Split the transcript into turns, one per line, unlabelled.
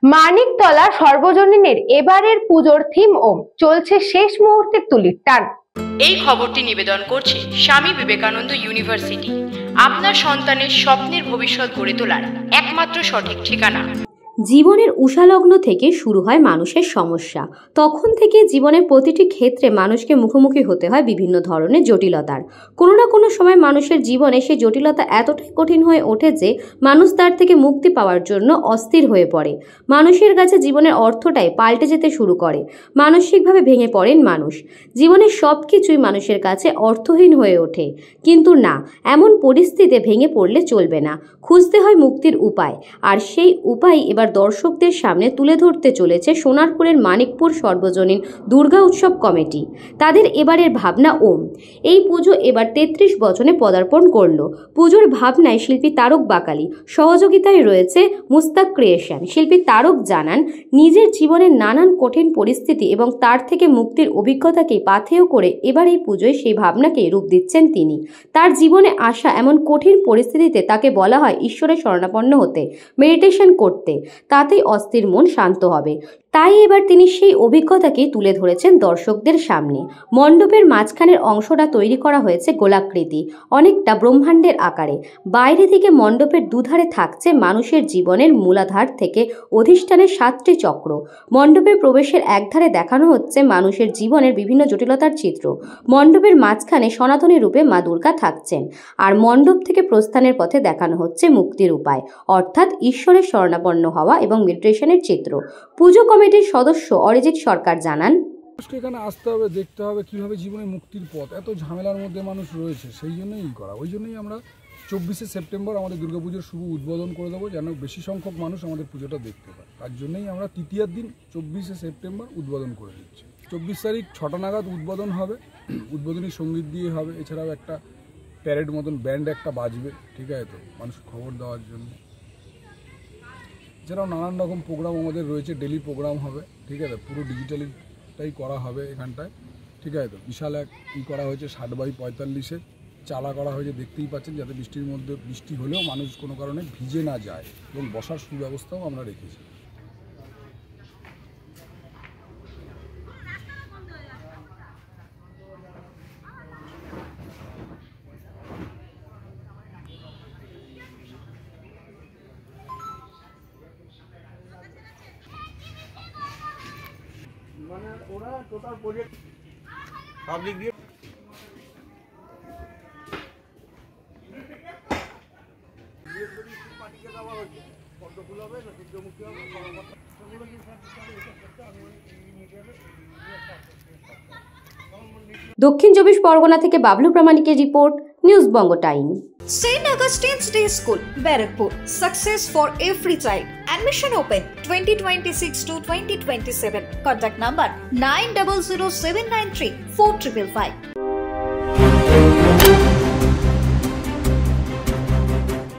মানিকতলা সর্বজনীনের এবারের পুজোর থিম ওম, চলছে শেষ মুহূর্তের তুলির টান।
এই খবরটি নিবেদন করছে স্বামী বিবেকানন্দ ইউনিভার্সিটি, আপনার সন্তানের স্বপ্নের ভবিষ্যৎ গড়ে তোলার একমাত্র সঠিক ঠিকানা।
জীবনের উষালগ্ন থেকে শুরু হয় মানুষের সমস্যা। তখন থেকে জীবনের প্রতিটি ক্ষেত্রে মানুষকে মুখোমুখি হতে হয় বিভিন্ন ধরনের জটিলতার। কোনো না কোনো সময় মানুষের জীবনে সেই জটিলতা এতটাই কঠিন হয়ে ওঠে যে মানুষ তার থেকে মুক্তি পাওয়ার জন্য অস্থির হয়ে পড়ে। মানুষের কাছে জীবনের অর্থটাই পাল্টে যেতে শুরু করে। মানসিকভাবে ভেঙে পড়েন মানুষ। জীবনের সব কিছুই মানুষের কাছে অর্থহীন হয়ে ওঠে। কিন্তু না, এমন পরিস্থিতিতে ভেঙে পড়লে চলবে না। খুঁজতে হয় মুক্তির উপায়, আর সেই উপায় এবার দর্শকদের সামনে তুলে ধরতে চলেছে সোনারপুরের মানিকপুর সর্বজনীন দুর্গা উৎসব কমিটি। তাদের এবারের ভাবনা ওম। এই পুজো এবার 33 বছরে পদার্পণ করল। পুজোর ভাবনায় শিল্পী তারক বাকালি, সহযোগিতায় রয়েছে মুস্তাক ক্রিয়েশন। শিল্পী তারক জানান, নিজের জীবনের নানান কঠিন পরিস্থিতি এবং তার থেকে মুক্তির অভিজ্ঞতাকে পাথেয় করে এবার এই পুজোয় সেই ভাবনাকে রূপ দিচ্ছেন তিনি। তার জীবনে আসা এমন কঠিন পরিস্থিতিতে তাকে বলা হয় ঈশ্বরের শরণাপন্ন হতে, মেডিটেশন করতে, তাতেই অস্থির মন শান্ত হবে। তাই এবার তিনি সেই অভিজ্ঞতাকেই তুলে ধরেছেন দর্শকদের সামনে। মণ্ডপের মাঝখানের অংশটা তৈরি করা হয়েছে গোলাকৃতি, অনেকটা ব্রহ্মাণ্ডের আকারে। বাইরে থেকে মণ্ডপের দুধারে থাকছে মানুষের জীবনের মূলাধার থেকে অধিষ্ঠানের 7টি চক্র। মণ্ডপের প্রবেশের একধারে দেখানো হচ্ছে মানুষের জীবনের বিভিন্ন জটিলতার চিত্র। মণ্ডপের মাঝখানে সনাতনী রূপে মা দুর্গা থাকছেন, আর মণ্ডপ থেকে প্রস্থানের পথে দেখানো হচ্ছে মুক্তির উপায়, অর্থাৎ ঈশ্বরের শরণাপন্ন হওয়া এবং মেডিটেশনের চিত্র। পুজো কমিটির সদস্য অরিজিৎ সরকার জানান,
মানুষকে এখানে আসতে হবে, দেখতে হবে কিভাবে জীবনে মুক্তির পথ। এত ঝামেলার মধ্যে মানুষ রয়েছে, সেই জন্যই করা। ওই জন্যই আমরা 24শে সেপ্টেম্বর আমাদের দুর্গাপুজোর শুভ উদ্বোধন করে দেবো, যেন বেশি সংখ্যক মানুষ আমাদের পুজোটা দেখতে পায়। তার জন্যই আমরা তৃতীয়ার দিন 24শে সেপ্টেম্বর উদ্বোধন করে দিচ্ছি। 24 তারিখ 6টা নাগাদ উদ্বোধন হবে। উদ্বোধনী সঙ্গীত দিয়ে হবে, এছাড়াও একটা প্যারেড মতন ব্যান্ড একটা বাজবে, ঠিক আছে তো, মানুষ খবর দেওয়ার জন্য। এছাড়াও নানান রকম প্রোগ্রাম আমাদের রয়েছে, ডেলি প্রোগ্রাম হবে, ঠিক আছে। পুরো ডিজিটালিটাই করা হবে এখানটায়, ঠিক আছে তো। বিশাল এক করা হয়েছে 60x45 চালা করা হয়েছে, দেখতেই পাচ্ছেন, যাতে বৃষ্টির মধ্যে বৃষ্টি হলেও মানুষ কোনো কারণে ভিজে না যায়, এবং বসার সুব্যবস্থাও আমরা রেখেছি। মানে ওরা টোটাল প্রজেক্ট পাবলিক দিয়ে পার্টিকে দেওয়া হয়েছে, পদ্মফুল হবে না সূর্যমুখী হবে,
দক্ষিণ 24 পরগনা থেকে Bablu প্রামাণিকের report, news Banga time.
St. Augustine's Day School, Barakpur. Success for every child. Admission open 2026 to 2027. Contact number 900793 4555.